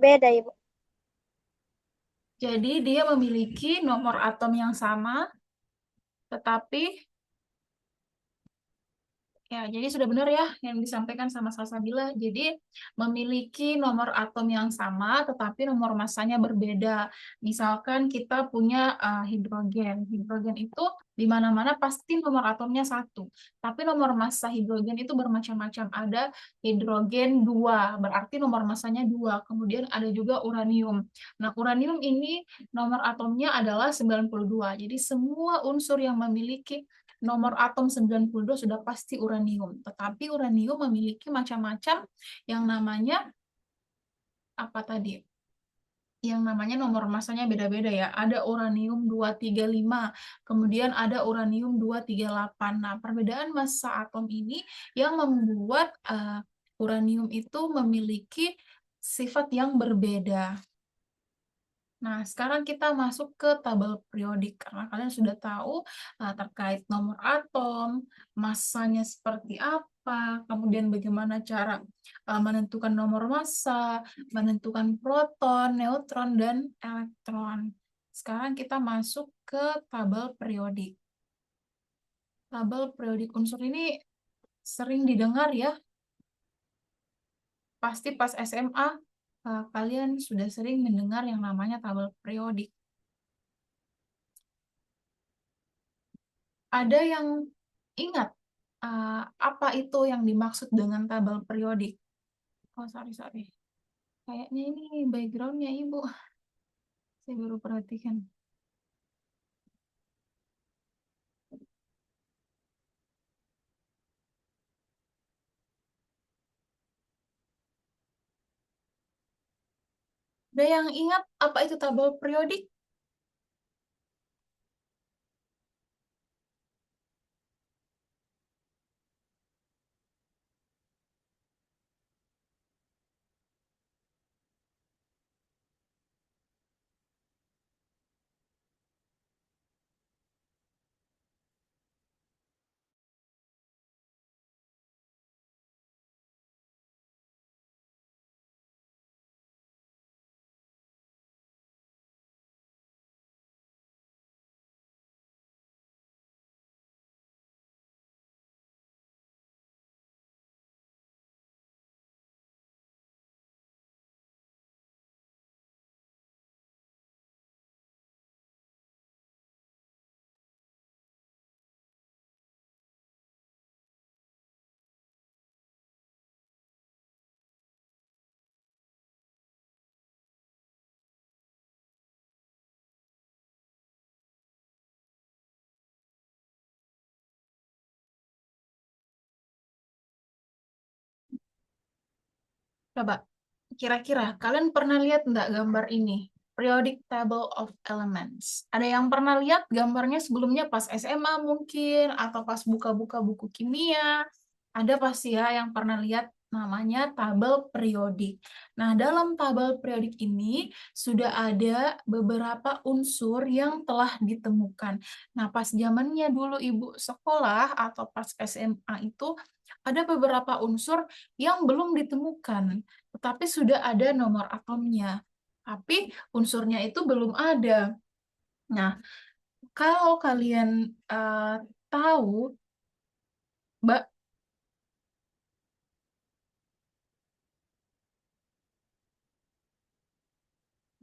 berbeda, Ibu. Jadi dia memiliki nomor atom yang sama, tetapi ya, jadi sudah benar ya yang disampaikan sama Salsabila. Jadi memiliki nomor atom yang sama, tetapi nomor massanya berbeda. Misalkan kita punya hidrogen. Hidrogen itu di mana-mana pasti nomor atomnya satu. Tapi nomor massa hidrogen itu bermacam-macam. Ada hidrogen 2, berarti nomor massanya 2. Kemudian ada juga uranium. Nah, uranium ini nomor atomnya adalah 92. Jadi semua unsur yang memiliki nomor atom 92 sudah pasti uranium. Tetapi uranium memiliki macam-macam yang namanya apa tadi? Yang namanya nomor massanya beda-beda ya. Ada uranium 235, kemudian ada uranium 238. Nah, perbedaan massa atom ini yang membuat uranium itu memiliki sifat yang berbeda. Nah, sekarang kita masuk ke tabel periodik karena kalian sudah tahu terkait nomor atom, massanya seperti apa, kemudian bagaimana cara menentukan nomor massa, menentukan proton, neutron, dan elektron. Sekarang kita masuk ke tabel periodik. Tabel periodik unsur ini sering didengar ya, pasti pas SMA kalian sudah sering mendengar yang namanya tabel periodik. Ada yang ingat apa itu yang dimaksud dengan tabel periodik? Oh, sorry, sorry. Kayaknya ini backgroundnya Ibu. Saya baru perhatikan. Ada yang ingat apa itu tabel periodik? Coba, kira-kira kalian pernah lihat nggak gambar ini? Periodic Table of Elements. Ada yang pernah lihat gambarnya sebelumnya pas SMA mungkin, atau pas buka-buka buku kimia? Ada pasti ya yang pernah lihat namanya tabel periodik. Nah, dalam tabel periodik ini sudah ada beberapa unsur yang telah ditemukan. Nah, pas zamannya dulu Ibu sekolah atau pas SMA itu ada beberapa unsur yang belum ditemukan, tetapi sudah ada nomor atomnya. Tapi unsurnya itu belum ada. Nah, kalau kalian tahu, Mbak,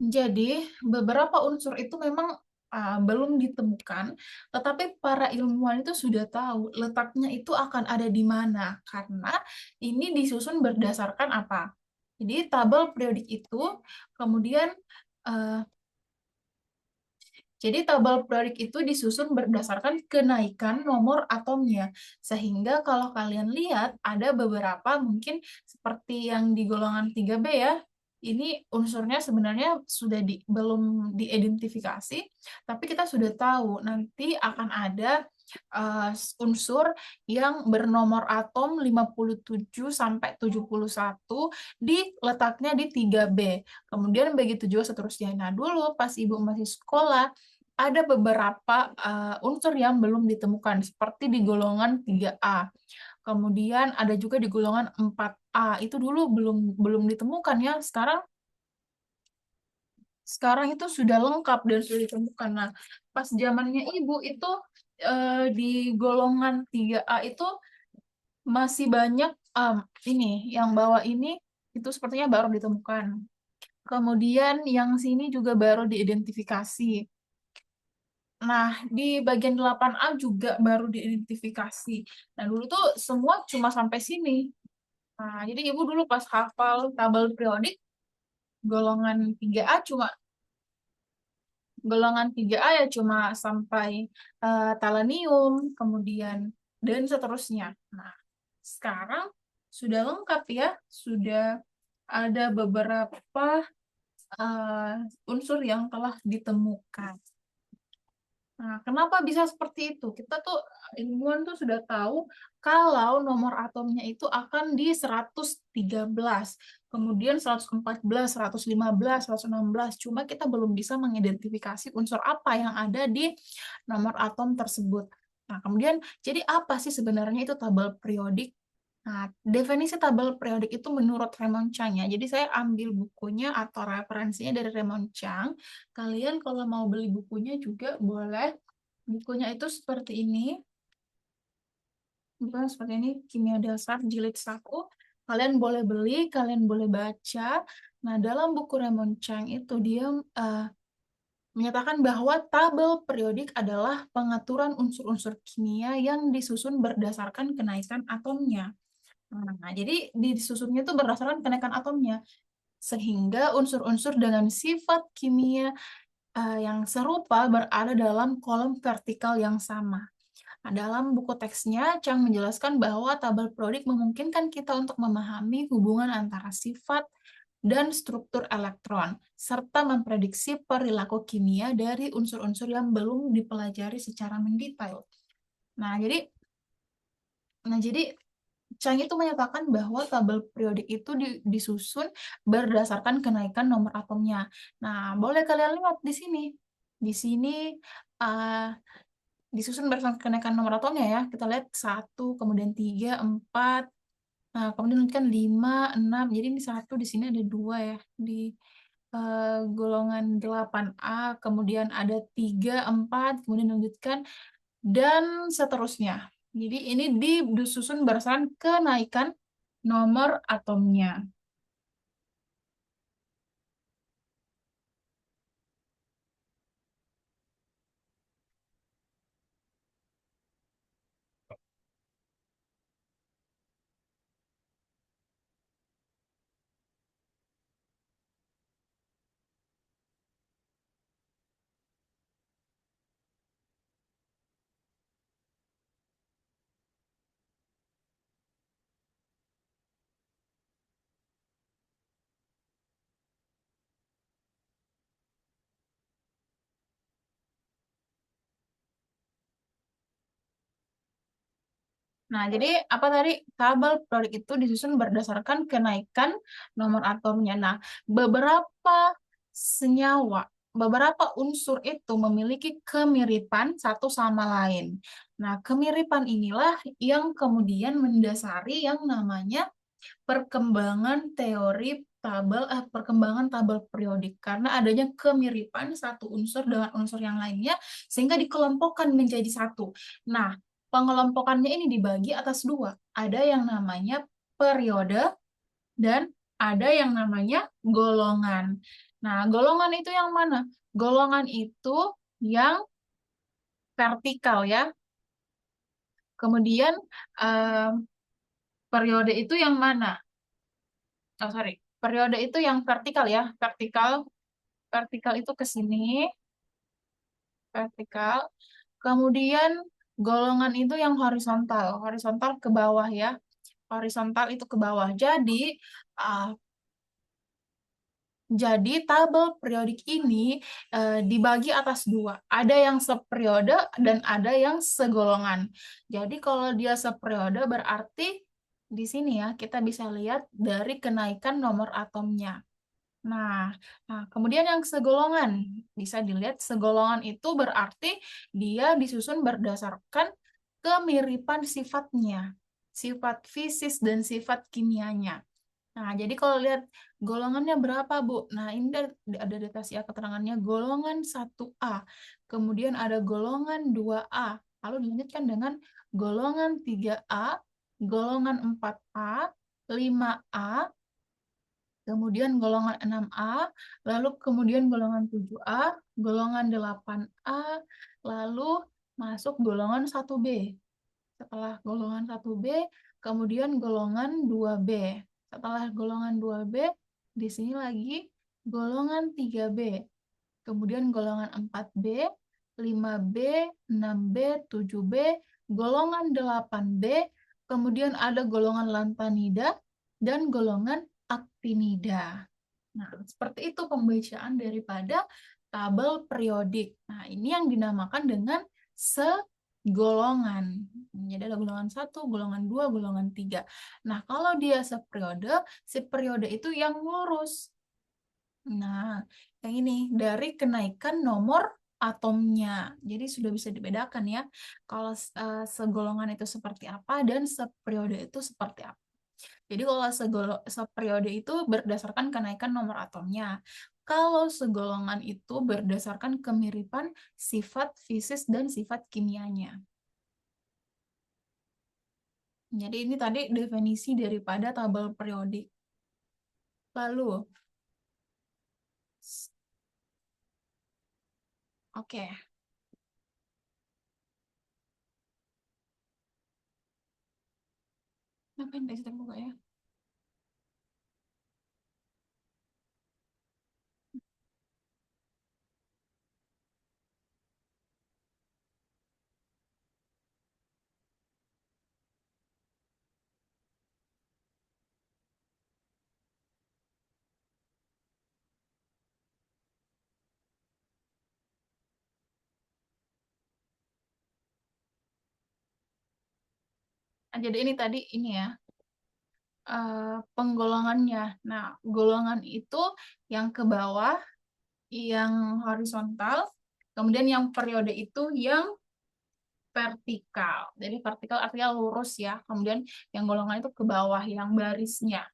jadi beberapa unsur itu memang belum ditemukan, tetapi para ilmuwan itu sudah tahu letaknya itu akan ada di mana, karena ini disusun berdasarkan apa? Jadi tabel periodik itu kemudian eh, Jadi tabel periodik itu disusun berdasarkan kenaikan nomor atomnya. Sehingga kalau kalian lihat ada beberapa mungkin seperti yang di golongan 3B ya. Ini unsurnya sebenarnya sudah belum diidentifikasi, tapi kita sudah tahu nanti akan ada uh, unsur yang bernomor atom 57 sampai 71 di letaknya di 3B. Kemudian begitu juga seterusnya. Nah, dulu pas Ibu masih sekolah, ada beberapa unsur yang belum ditemukan, seperti di golongan 3A. Kemudian ada juga di golongan 4A. Itu dulu belum belum ditemukan ya. Sekarang sekarang itu sudah lengkap dan sudah ditemukan. Nah, pas zamannya ibu itu di golongan 3A itu masih banyak ini yang bawah ini itu sepertinya baru ditemukan. Kemudian yang sini juga baru diidentifikasi. Nah, di bagian 8A juga baru diidentifikasi. Nah, dulu tuh semua cuma sampai sini. Nah, jadi ibu dulu pas hafal tabel periodik golongan 3A cuma golongan 3A ya cuma sampai talenium, kemudian dan seterusnya. Nah, sekarang sudah lengkap ya, sudah ada beberapa unsur yang telah ditemukan. Nah, kenapa bisa seperti itu? Kita tuh ilmuwan tuh sudah tahu kalau nomor atomnya itu akan di 113, kemudian 114, 115, 116. Cuma kita belum bisa mengidentifikasi unsur apa yang ada di nomor atom tersebut. Nah, kemudian jadi apa sih sebenarnya itu tabel periodik? Nah, definisi tabel periodik itu menurut Raymond Chang ya. Jadi saya ambil bukunya atau referensinya dari Raymond Chang. Kalian kalau mau beli bukunya juga boleh. Bukunya itu seperti ini. Bukan seperti ini, Kimia Dasar Jilid 1. Kalian boleh beli, kalian boleh baca. Nah, dalam buku Raymond Chang itu dia menyatakan bahwa tabel periodik adalah pengaturan unsur-unsur kimia yang disusun berdasarkan kenaikan atomnya. Nah, jadi disusunnya itu berdasarkan kenaikan atomnya, sehingga unsur-unsur dengan sifat kimia yang serupa berada dalam kolom vertikal yang sama. Nah, dalam buku teksnya, Chang menjelaskan bahwa tabel periodik memungkinkan kita untuk memahami hubungan antara sifat dan struktur elektron, serta memprediksi perilaku kimia dari unsur-unsur yang belum dipelajari secara mendetail. Nah, jadi Chang itu menyatakan bahwa tabel periodik itu disusun berdasarkan kenaikan nomor atomnya. Nah, boleh kalian lihat di sini. Di sini uh, disusun berdasarkan kenaikan nomor atomnya ya. Kita lihat 1, kemudian 3, 4, nah, kemudian kan 5, 6. Jadi ini 1, di sini ada 2 ya. Di golongan 8A, kemudian ada 3, 4, kemudian dilanjutkan, dan seterusnya. Jadi ini disusun berdasarkan kenaikan nomor atomnya. Nah, jadi apa tadi? Tabel periodik itu disusun berdasarkan kenaikan nomor atomnya. Nah, beberapa senyawa, beberapa unsur itu memiliki kemiripan satu sama lain. Nah, kemiripan inilah yang kemudian mendasari yang namanya perkembangan tabel periodik, karena adanya kemiripan satu unsur dengan unsur yang lainnya sehingga dikelompokkan menjadi satu. Nah, pengelompokannya ini dibagi atas dua. Ada yang namanya periode dan ada yang namanya golongan. Nah, golongan itu yang mana? Golongan itu yang vertikal ya. Kemudian eh, periode itu yang mana? Oh, sorry. Periode itu yang vertikal ya. Vertikal itu ke sini, vertikal. Kemudian golongan itu yang horizontal. Horizontal ke bawah ya. Horizontal itu ke bawah. Uh, jadi tabel periodik ini dibagi atas dua. Ada yang seperiode dan ada yang segolongan. Jadi kalau dia seperiode berarti di sini ya kita bisa lihat dari kenaikan nomor atomnya. Kemudian yang segolongan, bisa dilihat segolongan itu berarti dia disusun berdasarkan kemiripan sifatnya, sifat fisis dan sifat kimianya. Nah, jadi kalau lihat golongannya berapa, Bu? Nah, ini ada data keterangannya golongan 1A. Kemudian ada golongan 2A. Lalu dilanjutkan dengan golongan 3A, golongan 4A, 5A, kemudian golongan 6A, lalu kemudian golongan 7A, golongan 8A, lalu masuk golongan 1B. Setelah golongan 1B, kemudian golongan 2B. Setelah golongan 2B, di sini lagi golongan 3B. Kemudian golongan 4B, 5B, 6B, 7B, golongan 8B, kemudian ada golongan lantanida, dan golongan aktinida. Nah, seperti itu pembacaan daripada tabel periodik. Nah, ini yang dinamakan dengan segolongan. Jadi ada golongan 1, golongan 2, golongan 3. Nah, kalau dia seperiode, si periode itu yang lurus. Nah, yang ini dari kenaikan nomor atomnya. Jadi sudah bisa dibedakan ya, kalau segolongan itu seperti apa dan seperiode itu seperti apa. Jadi kalau seperiode itu berdasarkan kenaikan nomor atomnya. Kalau segolongan itu berdasarkan kemiripan sifat fisis dan sifat kimianya. Jadi ini tadi definisi daripada tabel periodik. Lalu, oke. Ngapain tadi terbuka ya? Nah, jadi ini tadi ini ya, penggolongannya. Nah, golongan itu yang ke bawah, yang horizontal, kemudian yang periode itu yang vertikal. Jadi vertikal artinya lurus ya. Kemudian yang golongan itu ke bawah, yang barisnya.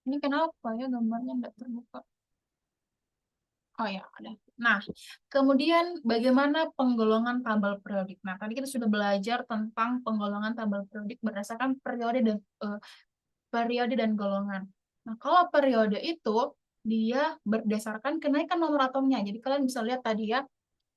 Ini kenapa ya gambarnya nggak terbuka? Oh ya, ada. Nah, kemudian bagaimana penggolongan tabel periodik? Nah, tadi kita sudah belajar tentang penggolongan tabel periodik berdasarkan periode dan golongan. Nah, kalau periode itu dia berdasarkan kenaikan nomor atomnya. Jadi kalian bisa lihat tadi ya,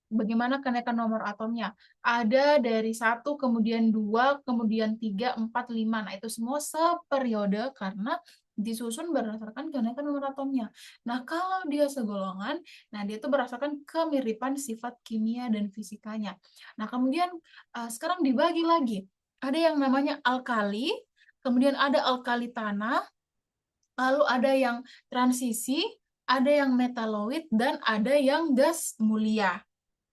bagaimana kenaikan nomor atomnya. Ada dari 1, kemudian 2, kemudian 3, 4, 5. Nah, itu semua seperiode karena disusun berdasarkan kenaikan nomor atomnya. Nah, kalau dia segolongan, nah dia itu berdasarkan kemiripan sifat kimia dan fisikanya. Nah, kemudian sekarang dibagi lagi. Ada yang namanya alkali, kemudian ada alkali tanah, lalu ada yang transisi, ada yang metaloid, dan ada yang gas mulia.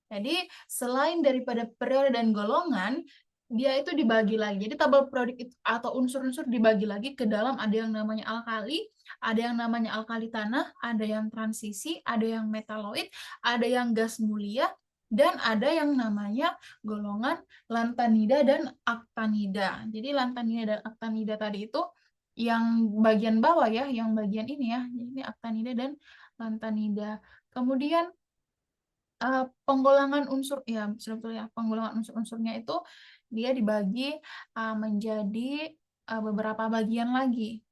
Jadi, selain daripada periode dan golongan, dia itu dibagi lagi. Jadi, tabel periodik itu, atau unsur-unsur dibagi lagi ke dalam ada yang namanya alkali, ada yang namanya alkali tanah, ada yang transisi, ada yang metaloid, ada yang gas mulia, dan ada yang namanya golongan lantanida dan aktanida. Jadi, lantanida dan aktanida tadi itu yang bagian bawah ya, yang bagian ini ya. Ini aktanida dan lantanida. Kemudian penggolongan unsur ya sebetulnya penggolongan unsur-unsurnya itu dia dibagi menjadi beberapa bagian lagi.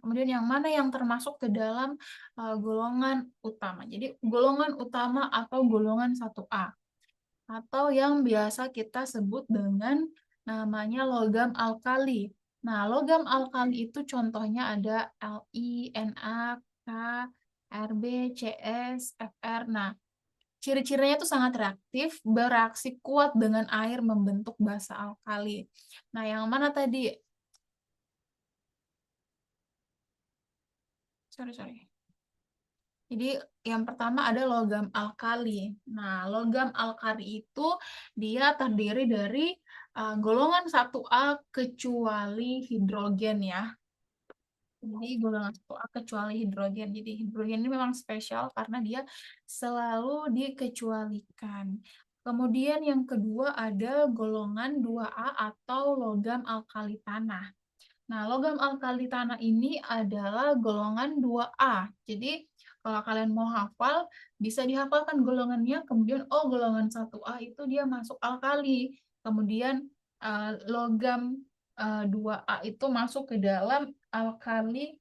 Kemudian yang mana yang termasuk ke dalam golongan utama. Jadi golongan utama atau golongan 1A atau yang biasa kita sebut dengan namanya logam alkali. Nah, logam alkali itu contohnya ada Li, Na, K, Rb, Cs, Fr. Nah, ciri-cirinya itu sangat reaktif, bereaksi kuat dengan air membentuk basa alkali. Nah, yang mana tadi? Sorry. Jadi yang pertama ada logam alkali. Nah, logam alkali itu dia terdiri dari golongan 1A kecuali hidrogen ya. Jadi golongan 1A kecuali hidrogen. Jadi hidrogen ini memang spesial karena dia selalu dikecualikan. Kemudian yang kedua ada golongan 2A atau logam alkali tanah. Nah, logam alkali tanah ini adalah golongan 2A. Jadi, kalau kalian mau hafal, bisa dihafalkan golongannya, kemudian, oh golongan 1A itu dia masuk alkali. Kemudian, logam 2A itu masuk ke dalam alkali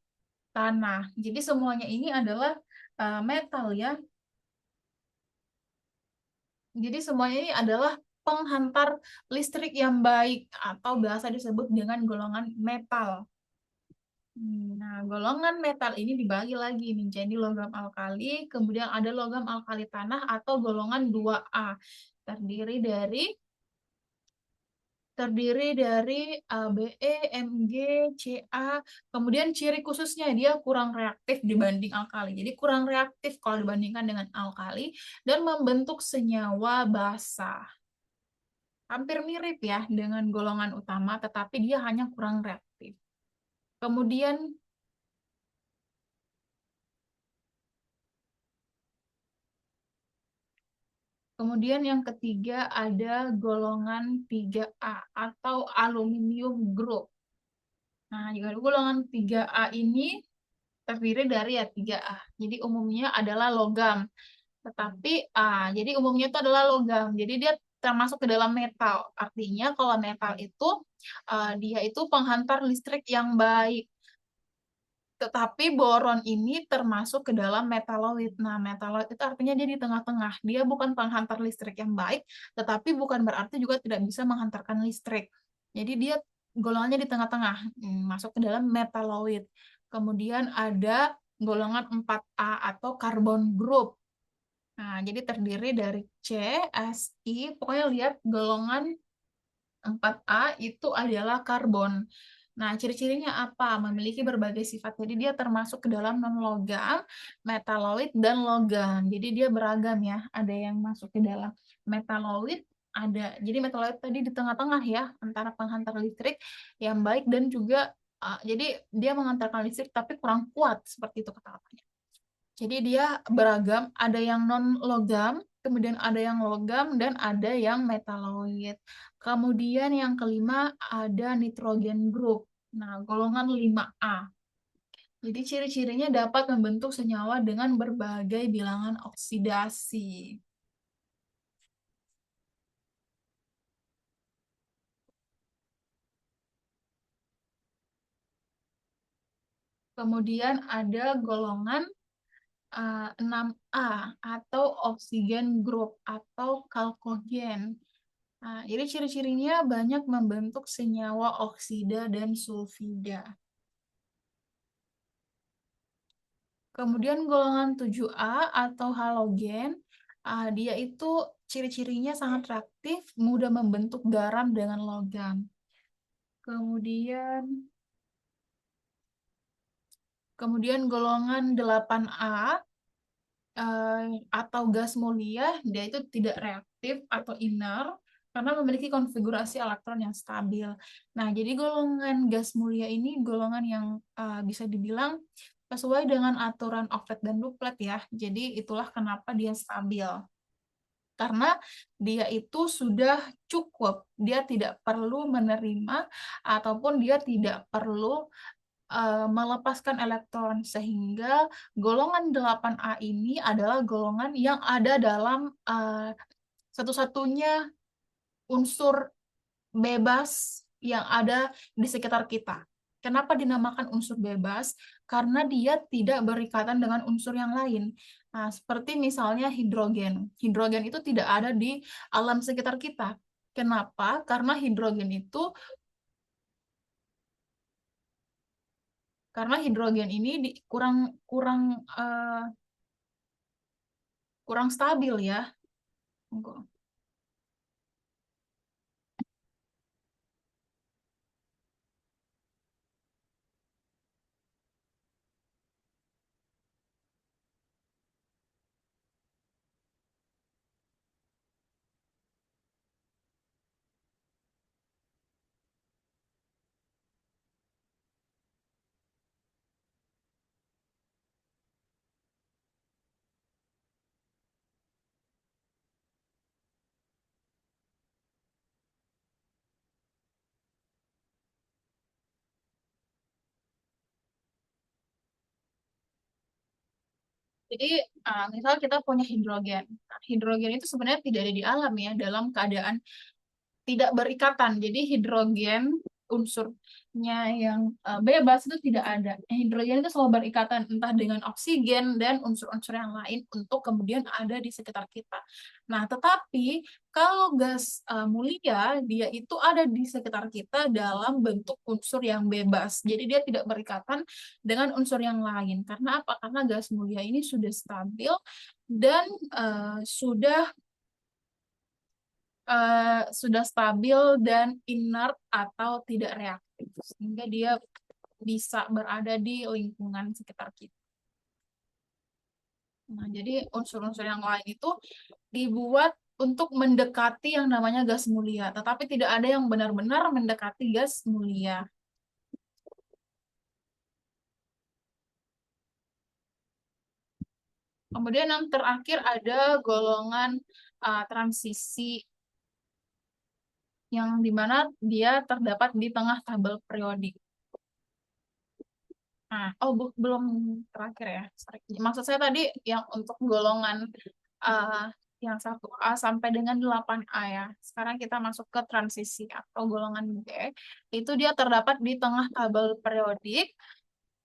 tanah. Jadi, semuanya ini adalah metal ya. Jadi, semuanya ini adalah penghantar listrik yang baik atau biasa disebut dengan golongan metal. Nah, golongan metal ini dibagi lagi menjadi logam alkali, kemudian ada logam alkali tanah atau golongan 2A. Terdiri dari Be, Mg, Ca, kemudian ciri khususnya dia kurang reaktif dibanding alkali. Jadi kurang reaktif kalau dibandingkan dengan alkali dan membentuk senyawa basa. Hampir mirip ya dengan golongan utama, tetapi dia hanya kurang reaktif. Kemudian Kemudian yang ketiga ada golongan 3A atau aluminium group. Nah, juga golongan 3A ini terdiri dari ya 3A. Jadi umumnya adalah logam. Tetapi jadi umumnya itu adalah logam. Jadi dia termasuk ke dalam metal. Artinya kalau metal itu dia itu penghantar listrik yang baik. Tetapi boron ini termasuk ke dalam metaloid. Nah, metaloid itu artinya dia di tengah-tengah. Dia bukan penghantar listrik yang baik, tetapi bukan berarti juga tidak bisa menghantarkan listrik. Jadi dia golongannya di tengah-tengah, masuk ke dalam metaloid. Kemudian ada golongan 4A atau carbon group. Nah, jadi terdiri dari C, S, I, pokoknya lihat golongan 4A itu adalah karbon. Nah, ciri-cirinya apa? Memiliki berbagai sifat. Jadi dia termasuk ke dalam non-logam, metaloid, dan logam. Jadi dia beragam ya. Ada yang masuk ke dalam metaloid, ada. Jadi metaloid tadi di tengah-tengah ya, antara penghantar listrik yang baik dan juga, jadi dia menghantarkan listrik tapi kurang kuat, seperti itu kata-katanya. Jadi dia beragam, ada yang non-logam, kemudian ada yang logam, dan ada yang metaloid. Kemudian yang kelima ada nitrogen group. Nah, golongan 5A. Jadi ciri-cirinya dapat membentuk senyawa dengan berbagai bilangan oksidasi. Kemudian ada golongan 6A atau oksigen group atau kalkogen. Nah, jadi ciri-cirinya banyak membentuk senyawa oksida dan sulfida. Kemudian golongan 7A atau halogen, dia itu ciri-cirinya sangat reaktif, mudah membentuk garam dengan logam. Kemudian kemudian golongan 8A atau gas mulia, dia itu tidak reaktif atau inert karena memiliki konfigurasi elektron yang stabil. Nah, jadi golongan gas mulia ini golongan yang bisa dibilang sesuai dengan aturan Oklet dan Duplet ya. Jadi itulah kenapa dia stabil. Karena dia itu sudah cukup, dia tidak perlu menerima ataupun dia tidak perlu melepaskan elektron, sehingga golongan 8A ini adalah golongan yang ada dalam satu-satunya unsur bebas yang ada di sekitar kita. Kenapa dinamakan unsur bebas? Karena dia tidak berikatan dengan unsur yang lain. Nah, seperti misalnya hidrogen. Hidrogen itu tidak ada di alam sekitar kita. Kenapa? Karena hidrogen ini kurang kurang kurang stabil ya. Jadi, misal kita punya hidrogen. Nah, hidrogen itu sebenarnya tidak ada di alam ya, dalam keadaan tidak berikatan. Jadi hidrogen unsurnya yang bebas itu tidak ada. Hidrogen itu selalu berikatan entah dengan oksigen dan unsur-unsur yang lain untuk kemudian ada di sekitar kita. Nah, tetapi kalau gas mulia dia itu ada di sekitar kita dalam bentuk unsur yang bebas. Jadi dia tidak berikatan dengan unsur yang lain. Karena apa? Karena gas mulia ini sudah stabil dan sudah stabil dan inert atau tidak reaktif sehingga dia bisa berada di lingkungan sekitar kita. Nah, jadi unsur-unsur yang lain itu dibuat untuk mendekati yang namanya gas mulia, tetapi tidak ada yang benar-benar mendekati gas mulia. Kemudian yang terakhir ada golongan transisi yang dimana dia terdapat di tengah tabel periodik. Nah, belum terakhir ya. Sorry. Maksud saya tadi yang untuk golongan uh, yang 1A sampai dengan 8A ya. Sekarang kita masuk ke transisi atau golongan B. Itu dia terdapat di tengah tabel periodik.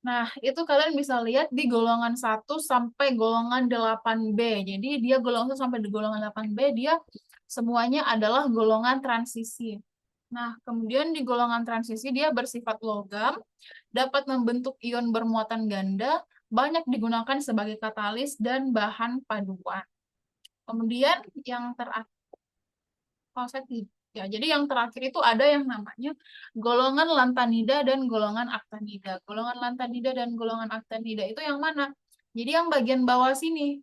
Nah, itu kalian bisa lihat di golongan 1 sampai golongan 8B. Jadi dia golongan 1 sampai di golongan 8B, dia semuanya adalah golongan transisi. Nah, kemudian di golongan transisi dia bersifat logam, dapat membentuk ion bermuatan ganda, banyak digunakan sebagai katalis dan bahan paduan. Kemudian yang terakhir, ya, jadi yang terakhir itu ada yang namanya golongan lantanida dan golongan aktinida. Golongan lantanida dan golongan aktinida itu yang mana? Jadi yang bagian bawah sini.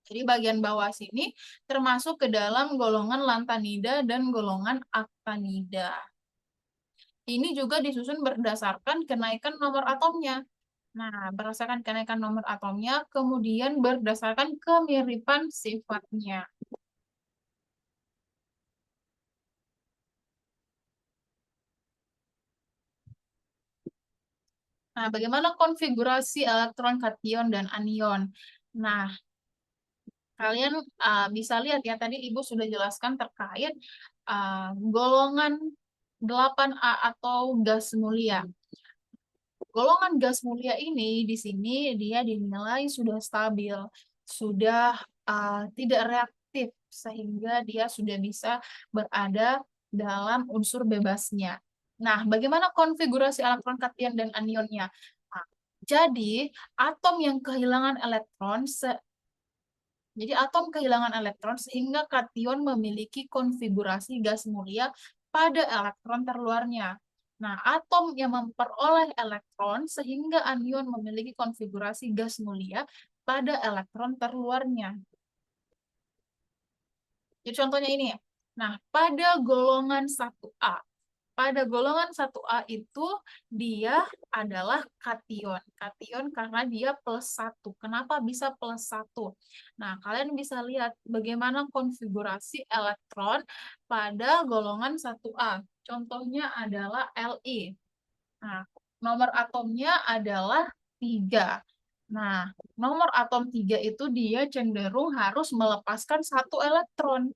Jadi bagian bawah sini termasuk ke dalam golongan lantanida dan golongan aktinida. Ini juga disusun berdasarkan kenaikan nomor atomnya. Nah, berdasarkan kenaikan nomor atomnya, kemudian berdasarkan kemiripan sifatnya. Nah, bagaimana konfigurasi elektron, kation, dan anion? Nah, kalian bisa lihat ya, tadi Ibu sudah jelaskan terkait golongan 8A atau gas mulia. Golongan gas mulia ini di sini dia dinilai sudah stabil, sudah tidak reaktif sehingga dia sudah bisa berada dalam unsur bebasnya. Nah, bagaimana konfigurasi elektron, kation, dan anionnya? Nah, jadi atom yang kehilangan elektron jadi atom kehilangan elektron sehingga kation memiliki konfigurasi gas mulia pada elektron terluarnya. Nah, atom yang memperoleh elektron sehingga anion memiliki konfigurasi gas mulia pada elektron terluarnya. Jadi contohnya ini ya. Nah, pada golongan 1A. Pada golongan 1A itu dia adalah kation. Kation karena dia +1. Kenapa bisa +1? Nah, kalian bisa lihat bagaimana konfigurasi elektron pada golongan 1A. Contohnya adalah Li. Nah, nomor atomnya adalah 3. Nah, nomor atom 3 itu dia cenderung harus melepaskan 1 elektron.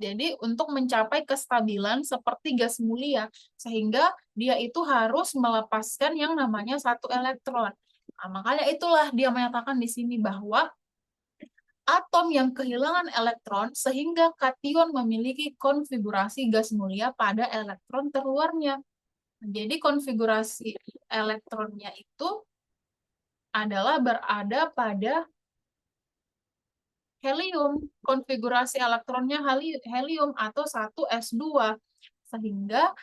Jadi untuk mencapai kestabilan seperti gas mulia, sehingga dia itu harus melepaskan yang namanya 1 elektron. Nah, makanya itulah dia menyatakan di sini bahwa atom yang kehilangan elektron sehingga kation memiliki konfigurasi gas mulia pada elektron terluarnya. Jadi konfigurasi elektronnya itu adalah berada pada helium. Konfigurasi elektronnya helium atau 1s2. Sehingga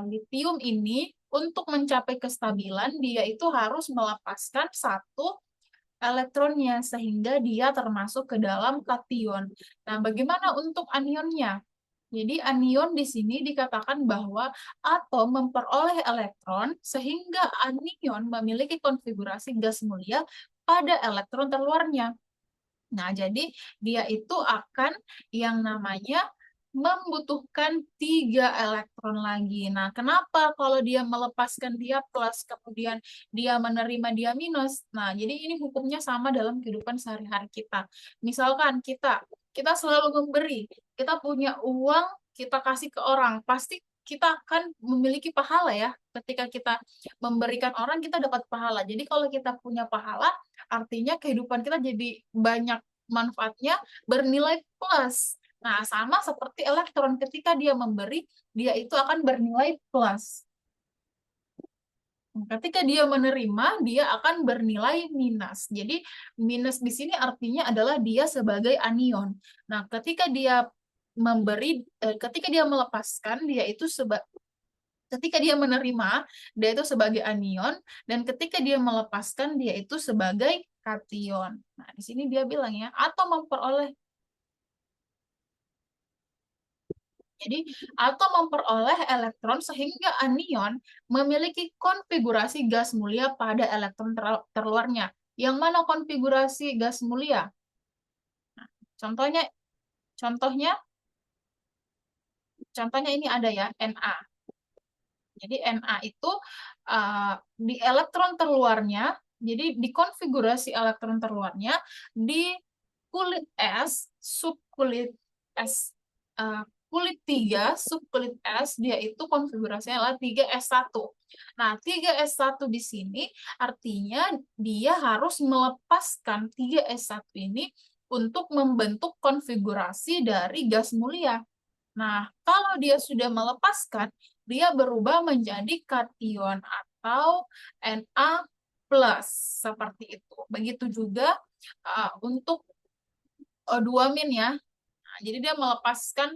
litium ini untuk mencapai kestabilan dia itu harus melepaskan 1 elektronnya sehingga dia termasuk ke dalam kation. Nah, bagaimana untuk anionnya? Jadi anion di sini dikatakan bahwa atom memperoleh elektron sehingga anion memiliki konfigurasi gas mulia pada elektron terluarnya. Nah, jadi dia itu akan yang namanya membutuhkan 3 elektron lagi. Nah, kenapa kalau dia melepaskan dia plus, kemudian dia menerima dia minus? Nah, jadi ini hukumnya sama dalam kehidupan sehari-hari kita. Misalkan kita selalu memberi, kita punya uang, kita kasih ke orang, pasti kita akan memiliki pahala ya. Ketika kita memberikan orang, kita dapat pahala. Jadi kalau kita punya pahala, artinya kehidupan kita jadi banyak manfaatnya, bernilai plus. Nah, sama seperti elektron, ketika dia memberi, dia itu akan bernilai plus. Ketika dia menerima, dia akan bernilai minus. Jadi, minus di sini artinya adalah dia sebagai anion. Nah, ketika dia melepaskan, ketika dia menerima, dia itu sebagai anion, dan ketika dia melepaskan, dia itu sebagai kation. Nah, di sini dia bilang ya, atau memperoleh. Jadi, atom memperoleh elektron sehingga anion memiliki konfigurasi gas mulia pada elektron terluarnya. Yang mana konfigurasi gas mulia? Contohnya, contohnya, contohnya ini ada ya, Na. Jadi Na itu di elektron terluarnya, jadi di konfigurasi elektron terluarnya di kulit es, subkulit es, kulit 3, subkulit es, dia itu konfigurasinya adalah 3s1. Nah, 3s1 di sini artinya dia harus melepaskan 3s1 ini untuk membentuk konfigurasi dari gas mulia. Nah, kalau dia sudah melepaskan, dia berubah menjadi kation atau Na plus seperti itu. Begitu juga untuk O2- ya. Nah, jadi dia melepaskan,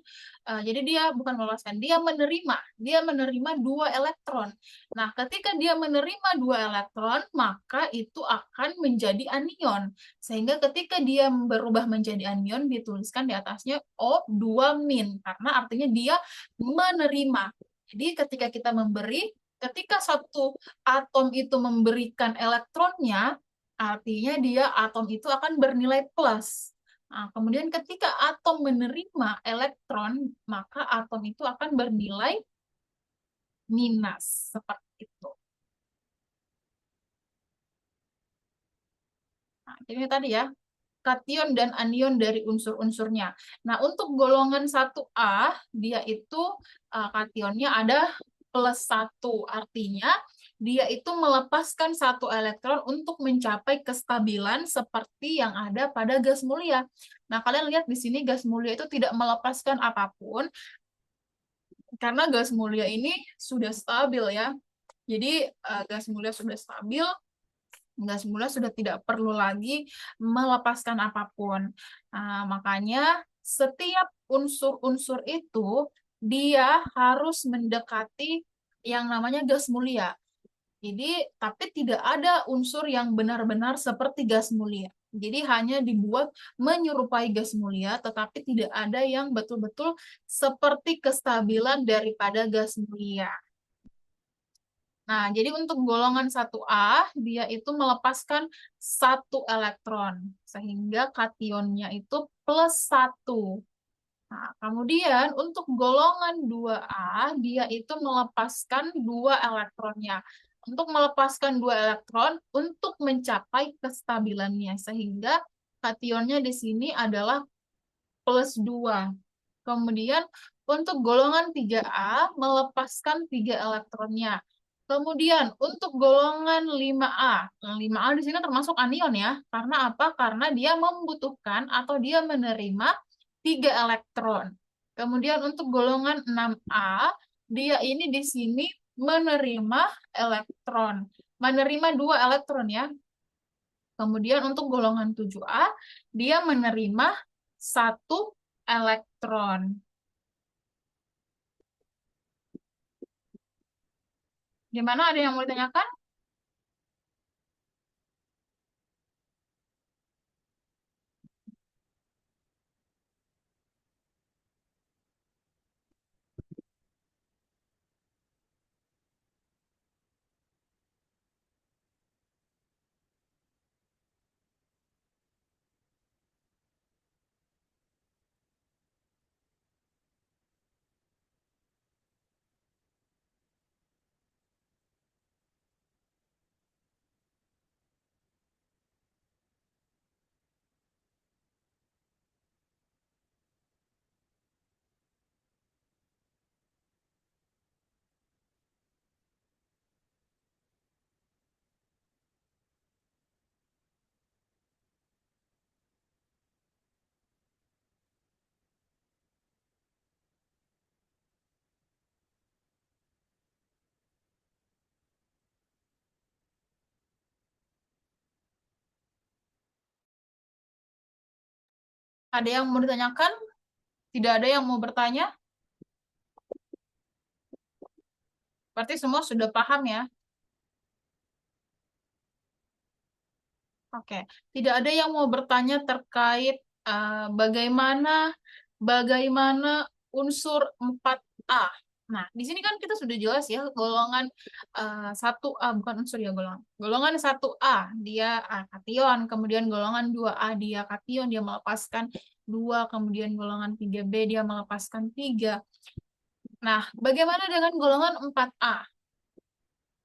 jadi dia bukan melepaskan, dia menerima 2 elektron. Nah, ketika dia menerima 2 elektron, maka itu akan menjadi anion. Sehingga ketika dia berubah menjadi anion, dituliskan di atasnya O2-, karena artinya dia menerima. Jadi ketika kita memberi, ketika satu atom itu memberikan elektronnya, artinya dia atom itu akan bernilai plus. Nah, kemudian ketika atom menerima elektron, maka atom itu akan bernilai minus, seperti itu. Nah, ini tadi ya, kation dan anion dari unsur-unsurnya. Nah, untuk golongan 1A, dia itu kationnya ada +1. Artinya, dia itu melepaskan 1 elektron untuk mencapai kestabilan seperti yang ada pada gas mulia. Nah, kalian lihat di sini gas mulia itu tidak melepaskan apapun, karena gas mulia ini sudah stabil ya. Jadi, gas mulia sudah stabil, gas mulia sudah tidak perlu lagi melepaskan apapun. Nah, makanya setiap unsur-unsur itu dia harus mendekati yang namanya gas mulia. Jadi, tapi tidak ada unsur yang benar-benar seperti gas mulia. Jadi hanya dibuat menyerupai gas mulia, tetapi tidak ada yang betul-betul seperti kestabilan daripada gas mulia. Nah, jadi untuk golongan 1A, dia itu melepaskan 1 elektron, sehingga kationnya itu +1. Nah, kemudian untuk golongan 2A, dia itu melepaskan 2 elektronnya. Untuk melepaskan 2 elektron, untuk mencapai kestabilannya, sehingga kationnya di sini adalah +2. Kemudian untuk golongan 3A melepaskan 3 elektronnya. Kemudian untuk golongan 5A, 5A di sini termasuk anion ya. Karena apa? Karena dia membutuhkan atau dia menerima 3 elektron. Kemudian untuk golongan 6A, dia ini di sini menerima elektron. Menerima 2 elektron ya. Kemudian untuk golongan 7A, dia menerima 1 elektron. Gimana, ada yang mau ditanyakan? Ada yang mau ditanyakan? Tidak ada yang mau bertanya? Berarti semua sudah paham ya? Oke, tidak ada yang mau bertanya terkait bagaimana bagaimana unsur 4A. Nah, di sini kan kita sudah jelas ya golongan 1A, bukan unsur ya golongan. Golongan 1A dia kation, kemudian golongan 2A dia kation, dia melepaskan 2, kemudian golongan 3B dia melepaskan 3. Nah, bagaimana dengan golongan 4A?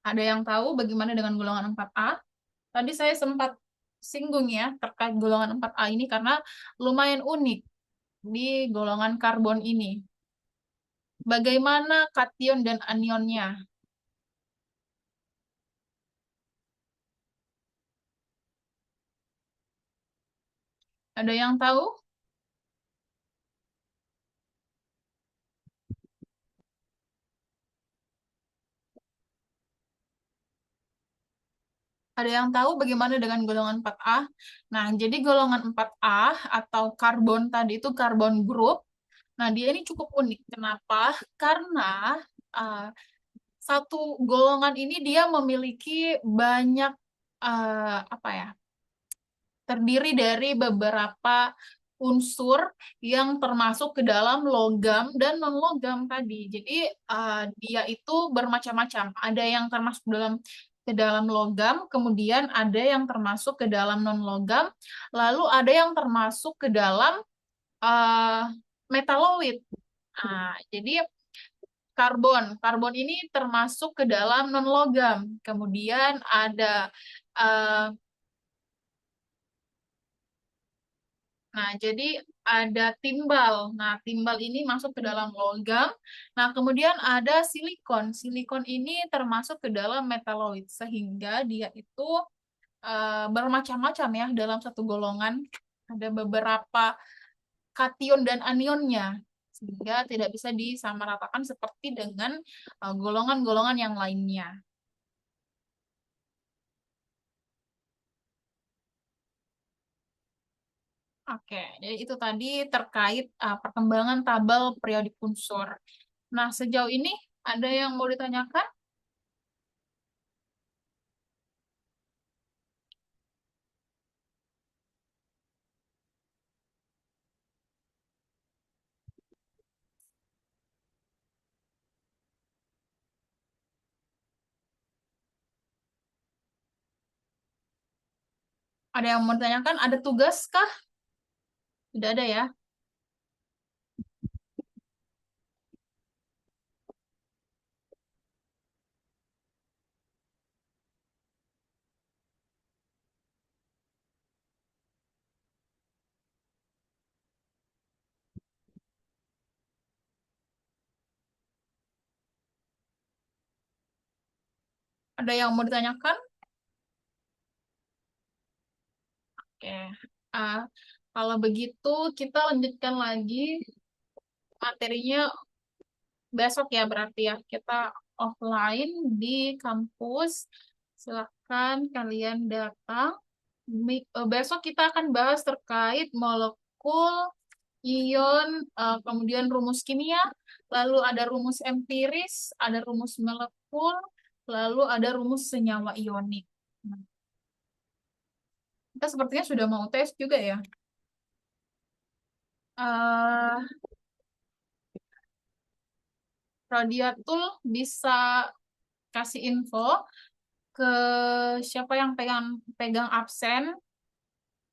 Ada yang tahu bagaimana dengan golongan 4A? Tadi saya sempat singgung ya terkait golongan 4A ini karena lumayan unik di golongan karbon ini. Bagaimana kation dan anionnya? Ada yang tahu? Ada yang tahu bagaimana dengan golongan 4A? Nah, jadi golongan 4A atau karbon tadi itu karbon group. Nah, dia ini cukup unik. Kenapa? Karena uh, satu golongan ini dia memiliki banyak apa ya? Terdiri dari beberapa unsur yang termasuk ke dalam logam dan non-logam tadi. Jadi dia itu bermacam-macam. Ada yang termasuk ke dalam logam, kemudian ada yang termasuk ke dalam non-logam, lalu ada yang termasuk ke dalam uh, metaloid. Nah, jadi karbon ini termasuk ke dalam non-logam. Kemudian ada uh, Nah, jadi ada timbal. Nah, timbal ini masuk ke dalam logam. Nah, kemudian ada silikon. Silikon ini termasuk ke dalam metaloid, sehingga dia itu bermacam-macam ya dalam satu golongan. Ada beberapa kation dan anionnya, sehingga tidak bisa disamaratakan seperti dengan golongan-golongan yang lainnya. Oke, jadi itu tadi terkait perkembangan tabel periodik unsur. Nah, sejauh ini ada yang mau ditanyakan? Ada yang mau ditanyakan? Ada tugas kah? Tidak ada ya. Ada yang mau ditanyakan? Oke. Ah, kalau begitu kita lanjutkan lagi materinya besok ya berarti ya. Kita offline di kampus. Silakan kalian datang. Besok kita akan bahas terkait molekul, ion, kemudian rumus kimia, lalu ada rumus empiris, ada rumus molekul, lalu ada rumus senyawa ionik. Nah, kita sepertinya sudah mau tes juga ya. eh Radiatul bisa kasih info ke siapa yang pegang pegang absen,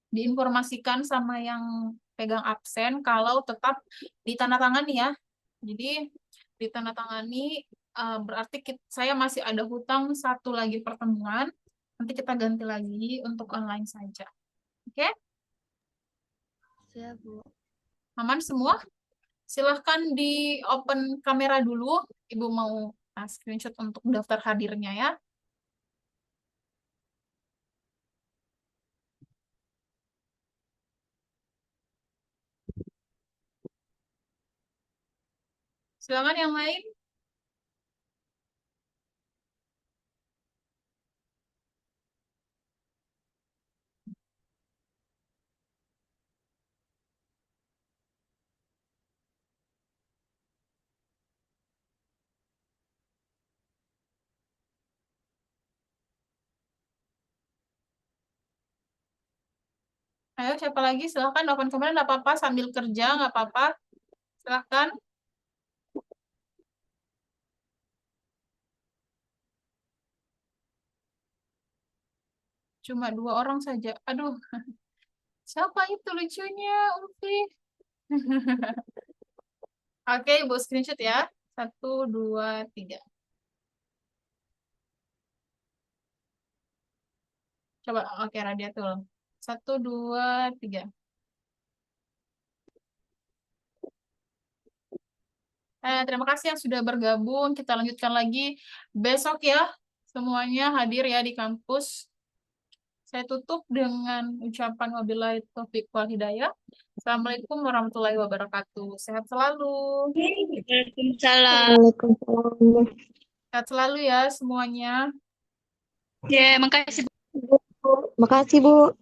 diinformasikan sama yang pegang absen kalau tetap ditandatangani ya. Jadi ditandatangani berarti saya masih ada hutang satu lagi pertemuan. Nanti kita ganti lagi untuk online saja. Oke? Siap, Bu. Aman semua? Silahkan di open kamera dulu. Ibu mau screenshot untuk daftar hadirnya ya. Silakan yang lain. Ayo, siapa lagi? Silahkan open comment, nggak apa-apa. Sambil kerja, nggak apa-apa. Silahkan. Cuma dua orang saja. Aduh, siapa itu lucunya, Ulfi? Oke, Ibu screenshot ya. Satu, dua, tiga. Coba, oke, Radiatul. Satu, dua, tiga. Terima kasih yang sudah bergabung. Kita lanjutkan lagi besok ya. Semuanya hadir ya di kampus. Saya tutup dengan ucapan wabillahi taufiq wal hidayah. Assalamualaikum warahmatullahi wabarakatuh. Sehat selalu. Waalaikumsalam. Waalaikumsalam. Sehat selalu ya semuanya. Ya, makasih. Bu, makasih Bu.